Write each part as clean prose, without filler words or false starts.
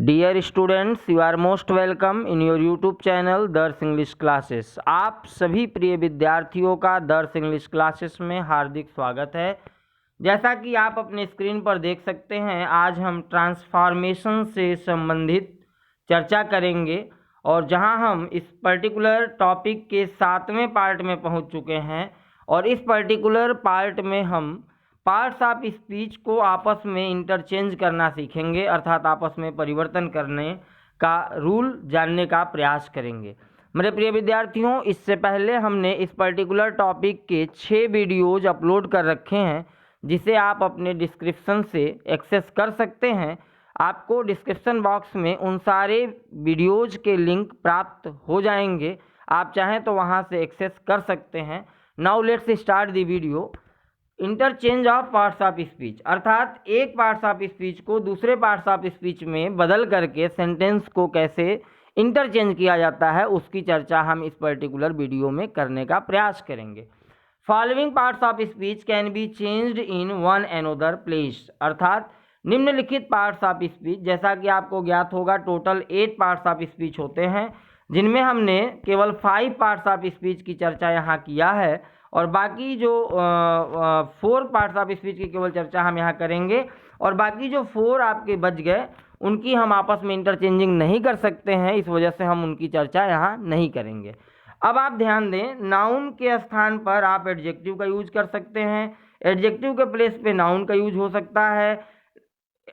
Dear students, you are most welcome in your YouTube channel Darsh English classes. आप सभी प्रिय विद्यार्थियों का दर्श इंग्लिश क्लासेस में हार्दिक स्वागत है। जैसा कि आप अपने स्क्रीन पर देख सकते हैं, आज हम ट्रांसफॉर्मेशन से संबंधित चर्चा करेंगे और जहां हम इस पर्टिकुलर टॉपिक के 7वें पार्ट में पहुंच चुके हैं और इस पर्टिकुलर पार्ट में हम पार्ट्स ऑफ स्पीच को आपस में इंटरचेंज करना सीखेंगे, अर्थात आपस में परिवर्तन करने का रूल जानने का प्रयास करेंगे। मेरे प्रिय विद्यार्थियों, इससे पहले हमने इस पर्टिकुलर टॉपिक के 6 वीडियोज अपलोड कर रखे हैं, जिसे आप अपने डिस्क्रिप्शन से एक्सेस कर सकते हैं। आपको डिस्क्रिप्शन बॉक्स में उन सारे वीडियोज के लिंक प्राप्त हो जाएंगे, आप चाहें तो वहां से एक्सेस कर सकते हैं। Now let's start the video. Interchange of parts of speech, अर्थात एक पार्ट्स ऑफ स्पीच को दूसरे पार्ट्स ऑफ स्पीच में बदल करके सेंटेंस को कैसे इंटरचेंज किया जाता है, उसकी चर्चा हम इस पर्टिकुलर वीडियो में करने का प्रयास करेंगे। Following parts of speech can be changed in one another place, अर्थात निम्नलिखित पार्ट्स ऑफ स्पीच, जैसा कि आपको ज्ञात होगा टोटल 8 पार्ट्स ऑफ स्पीच होते हैं, जिनमें हमने केवल 5 पार्ट्स ऑफ स्पीच की चर्चा यहाँ किया है और बाकी जो 4 पार्ट्स ऑफ स्पीच की केवल चर्चा हम यहाँ करेंगे और बाकी जो 4 आपके बच गए उनकी हम आपस में इंटरचेंजिंग नहीं कर सकते हैं, इस वजह से हम उनकी चर्चा यहाँ नहीं करेंगे। अब आप ध्यान दें, नाउन के स्थान पर आप एडजेक्टिव का यूज कर सकते हैं, एडजेक्टिव के प्लेस पे नाउन का यूज हो सकता है,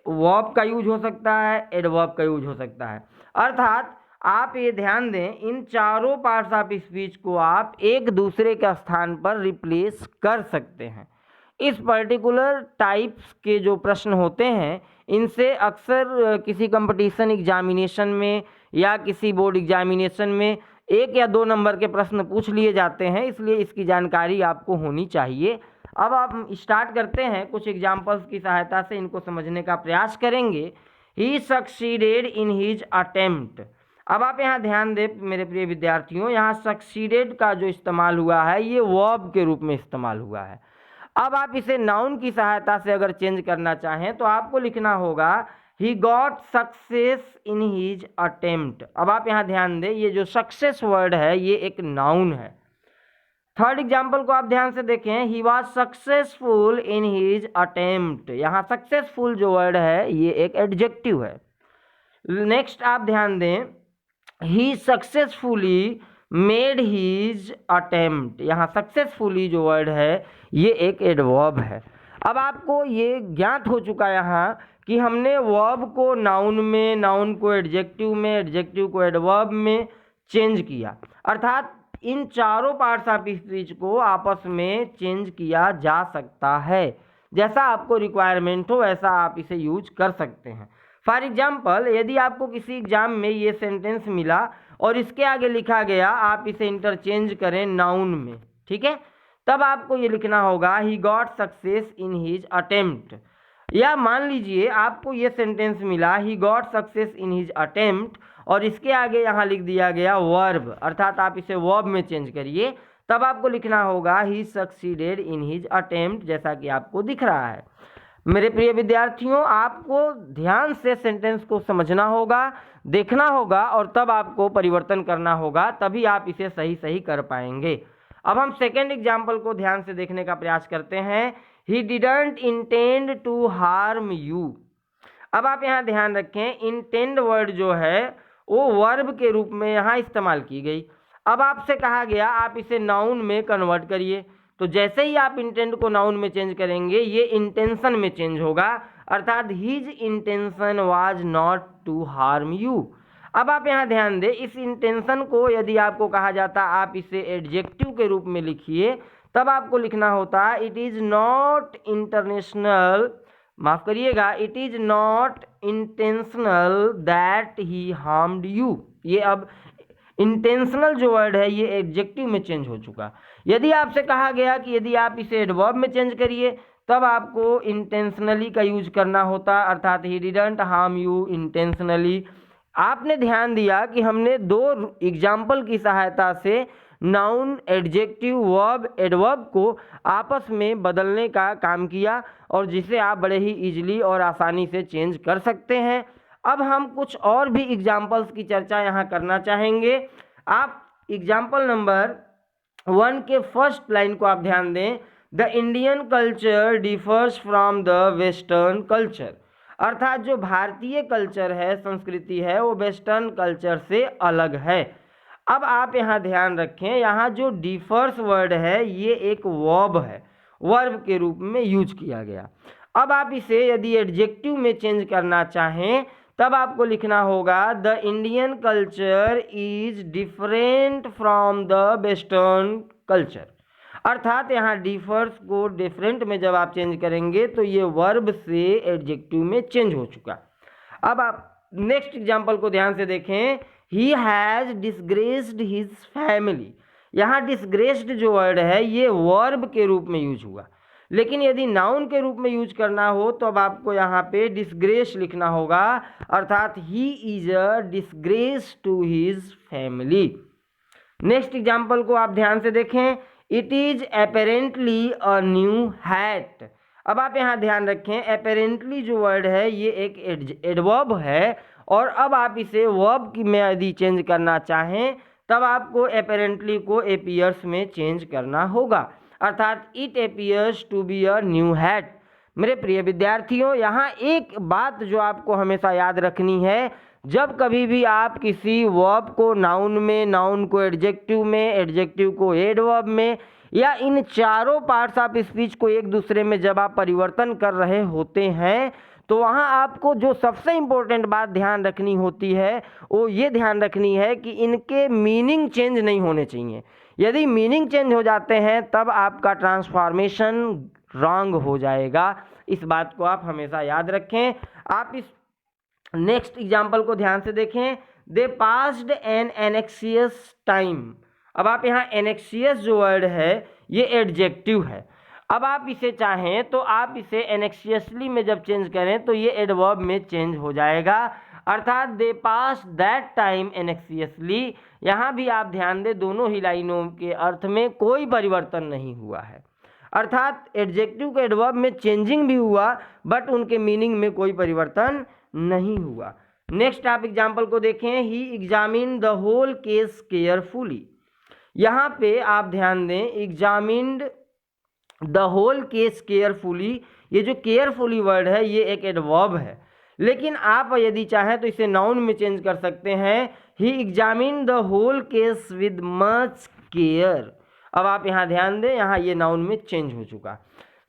वर्ब का यूज हो सकता है, एडवर्ब का यूज हो सकता है। अर्थात आप ये ध्यान दें, इन चारों पार्ट्स ऑफ स्पीच को आप एक दूसरे के स्थान पर रिप्लेस कर सकते हैं। इस पर्टिकुलर टाइप्स के जो प्रश्न होते हैं, इनसे अक्सर किसी कंपटीशन एग्जामिनेशन में या किसी बोर्ड एग्जामिनेशन में 1 या 2 नंबर के प्रश्न पूछ लिए जाते हैं, इसलिए इसकी जानकारी आपको होनी चाहिए। अब आप स्टार्ट करते हैं, कुछ एग्जाम्पल्स की सहायता से इनको समझने का प्रयास करेंगे। ही सक्सीडेड इन हिज अटेम्प्ट। अब आप यहाँ ध्यान दें मेरे प्रिय विद्यार्थियों, यहाँ सक्सीडेड का जो इस्तेमाल हुआ है ये वर्ब के रूप में इस्तेमाल हुआ है। अब आप इसे नाउन की सहायता से अगर चेंज करना चाहें तो आपको लिखना होगा he got success in his attempt. अब आप यहाँ ध्यान दें, ये जो सक्सेस वर्ड है ये एक नाउन है। थर्ड एग्जाम्पल को आप ध्यान से देखें, he was successful in his attempt. यहाँ सक्सेसफुल जो वर्ड है ये एक एडजेक्टिव है। नेक्स्ट आप ध्यान दें, ही सक्सेसफुली मेड हीज अटेम्प्ट। यहाँ सक्सेसफुली जो वर्ड है ये एक एडवर्ब है। अब आपको ये ज्ञात हो चुका यहाँ कि हमने वर्ब को नाउन में, नाउन को एडजेक्टिव में, एडजेक्टिव को एडवर्ब में चेंज किया, अर्थात इन चारों पार्ट्स ऑफ स्पीच को आपस में चेंज किया जा सकता है। जैसा आपको रिक्वायरमेंट हो वैसा आप इसे यूज कर सकते हैं। फॉर एग्जाम्पल, यदि आपको किसी एग्जाम में ये सेंटेंस मिला और इसके आगे लिखा गया आप इसे इंटरचेंज करें नाउन में, ठीक है, तब आपको ये लिखना होगा he got success in his attempt. या मान लीजिए आपको ये सेंटेंस मिला he got success in his attempt और इसके आगे यहाँ लिख दिया गया वर्ब, अर्थात आप इसे वर्ब में चेंज करिए, तब आपको लिखना होगा ही सक्सीडेड इन हिज अटेम्प्ट, जैसा कि आपको दिख रहा है। मेरे प्रिय विद्यार्थियों, आपको ध्यान से सेंटेंस को समझना होगा, देखना होगा और तब आपको परिवर्तन करना होगा, तभी आप इसे सही कर पाएंगे। अब हम सेकेंड एग्जाम्पल को ध्यान से देखने का प्रयास करते हैं। He didn't intend to harm you. अब आप यहाँ ध्यान रखें, इंटेंड वर्ड जो है वो वर्ब के रूप में यहाँ इस्तेमाल की गई। अब आपसे कहा गया आप इसे नाउन में कन्वर्ट करिए, तो जैसे ही आप इंटेंट को नाउन में चेंज करेंगे ये इंटेंशन में चेंज होगा, अर्थात his intention was not to harm you. अब आप यहाँ ध्यान दें, इस इंटेंशन को यदि आपको कहा जाता आप इसे एडजेक्टिव के रूप में लिखिए, तब आपको लिखना होता इट इज नॉट इंटरनेशनल, माफ करिएगा, it is not intentional that he harmed you. ये अब इंटेंशनल जो वर्ड है ये एडजेक्टिव में चेंज हो चुका। यदि आपसे कहा गया कि यदि आप इसे एडवर्ब में चेंज करिए, तब आपको इंटेंशनली का यूज करना होता, अर्थात he didn't harm you intentionally. आपने ध्यान दिया कि हमने 2 एग्जाम्पल की सहायता से नाउन, एडजेक्टिव, वर्ब, एडवर्ब को आपस में बदलने का काम किया और जिसे आप बड़े ही इजीली और आसानी से चेंज कर सकते हैं। अब हम कुछ और भी एग्जाम्पल्स की चर्चा यहाँ करना चाहेंगे। आप एग्जाम्पल नंबर 1 के फर्स्ट लाइन को आप ध्यान दें। The Indian culture differs from the western culture, अर्थात जो भारतीय कल्चर है, संस्कृति है, वो वेस्टर्न कल्चर से अलग है। अब आप यहाँ ध्यान रखें, यहाँ जो डिफर्स वर्ड है ये एक वर्ब है, वर्ब के रूप में यूज किया गया। अब आप इसे यदि एडजेक्टिव में चेंज करना चाहें तब आपको लिखना होगा the Indian culture is different from the western culture, अर्थात यहाँ डिफर्स को डिफरेंट में जब आप चेंज करेंगे तो ये वर्ब से एडजेक्टिव में चेंज हो चुका। अब आप नेक्स्ट एग्जाम्पल को ध्यान से देखें। He has disgraced his family, यहाँ डिसग्रेस्ड जो वर्ड है ये वर्ब के रूप में यूज हुआ, लेकिन यदि नाउन के रूप में यूज करना हो तो अब आपको यहाँ पे डिसग्रेस लिखना होगा, अर्थात he is a disgrace to his family. Next example को आप ध्यान से देखें। It is apparently a new hat, अब आप यहाँ ध्यान रखें, अपेरेंटली जो वर्ड है ये एक एडवर्ब है, और अब आप इसे वर्ब में यदि चेंज करना चाहें तब आपको अपेरेंटली को एपियर्स में चेंज करना होगा, अर्थात it appears to be a new hat. मेरे प्रिय विद्यार्थियों, यहाँ एक बात जो आपको हमेशा याद रखनी है, जब कभी भी आप किसी वर्ब को नाउन में, नाउन को एडजेक्टिव में, एडजेक्टिव को एडवर्ब में, या इन चारों पार्ट्स ऑफ स्पीच को एक दूसरे में जब आप परिवर्तन कर रहे होते हैं तो वहाँ आपको जो सबसे इम्पोर्टेंट बात ध्यान रखनी होती है वो ये ध्यान रखनी है कि इनके मीनिंग चेंज नहीं होने चाहिए। यदि मीनिंग चेंज हो जाते हैं तब आपका ट्रांसफॉर्मेशन रॉन्ग हो जाएगा, इस बात को आप हमेशा याद रखें। आप इस नेक्स्ट एग्जाम्पल को ध्यान से देखें। दे पास्ड एन एनेक्सियस टाइम, अब आप यहाँ एनेक्सियस जो वर्ड है ये एडजेक्टिव है। अब आप इसे चाहें तो आप इसे एनेक्सियसली में जब चेंज करें तो ये एडवर्ब में चेंज हो जाएगा, अर्थात दे पास दैट टाइम एनेक्सियसली। यहाँ भी आप ध्यान दें, दोनों ही लाइनों के अर्थ में कोई परिवर्तन नहीं हुआ है, अर्थात एडजेक्टिव के एडवर्ब में चेंजिंग भी हुआ बट उनके मीनिंग में कोई परिवर्तन नहीं हुआ। नेक्स्ट आप एग्जाम्पल को देखें। He examined the whole case carefully, यहाँ पे आप ध्यान दें, examined the whole case carefully, ये जो केयरफुली वर्ड है ये एक एडवर्ब है, लेकिन आप यदि चाहें तो इसे नाउन में चेंज कर सकते हैं। He examined the whole case with much care, अब आप यहाँ ध्यान दें, यहाँ ये नाउन में चेंज हो चुका।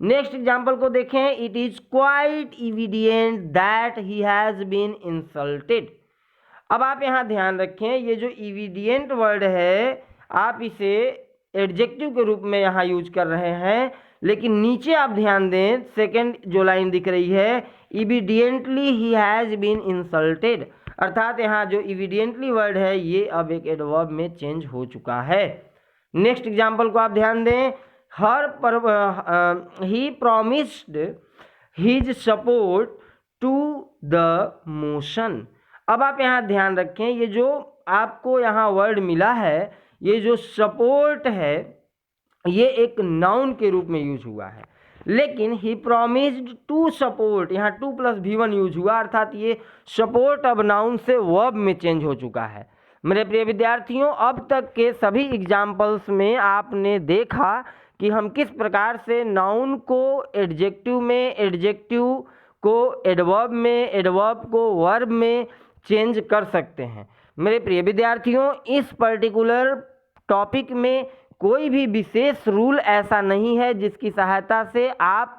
नेक्स्ट एग्जाम्पल को देखें। It is quite evident that he has been insulted, अब आप यहाँ ध्यान रखें, ये जो इविडेंट वर्ड है आप इसे एडजेक्टिव के रूप में यहाँ यूज कर रहे हैं, लेकिन नीचे आप ध्यान दें, सेकंड जो लाइन दिख रही है, evidently he has been insulted, अर्थात यहाँ जो इविडेंटली वर्ड है ये अब एक एडवर्ब में चेंज हो चुका है। नेक्स्ट एग्जाम्पल को आप ध्यान दें। He promised his support to the motion, अब आप यहाँ ध्यान रखें, ये जो आपको यहाँ वर्ड मिला है, ये जो सपोर्ट है ये एक नाउन के रूप में यूज हुआ है, लेकिन ही प्रॉमिस्ड टू सपोर्ट, यहाँ 2 + V1 यूज हुआ, अर्थात ये सपोर्ट अब नाउन से वर्ब में चेंज हो चुका है। मेरे प्रिय विद्यार्थियों, अब तक के सभी एग्जाम्पल्स में आपने देखा कि हम किस प्रकार से नाउन को एडजेक्टिव में, एडजेक्टिव को एडवर्ब में, एडवर्ब को वर्ब में चेंज कर सकते हैं। मेरे प्रिय विद्यार्थियों, इस पर्टिकुलर टॉपिक में कोई भी विशेष रूल ऐसा नहीं है जिसकी सहायता से आप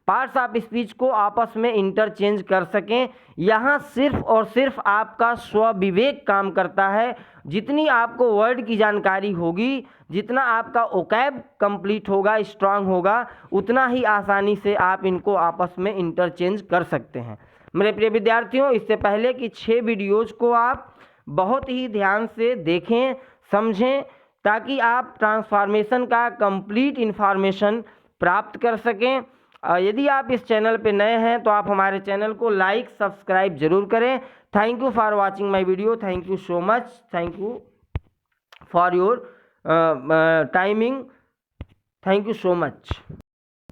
पार्ट्स ऑफ स्पीच को आपस में इंटरचेंज कर सकें। यहाँ सिर्फ और सिर्फ आपका स्वविवेक काम करता है। जितनी आपको वर्ड की जानकारी होगी, जितना आपका ओकैब कंप्लीट होगा, स्ट्रांग होगा, उतना ही आसानी से आप इनको आपस में इंटरचेंज कर सकते हैं। मेरे प्रिय विद्यार्थियों, इससे पहले कि 6 वीडियोज़ को आप बहुत ही ध्यान से देखें, समझें, ताकि आप ट्रांसफॉर्मेशन का कंप्लीट इन्फॉर्मेशन प्राप्त कर सकें। यदि आप इस चैनल पे नए हैं तो आप हमारे चैनल को लाइक, सब्सक्राइब जरूर करें। Thank you for watching my video. Thank you so much. Thank you for your timing. Thank you so much.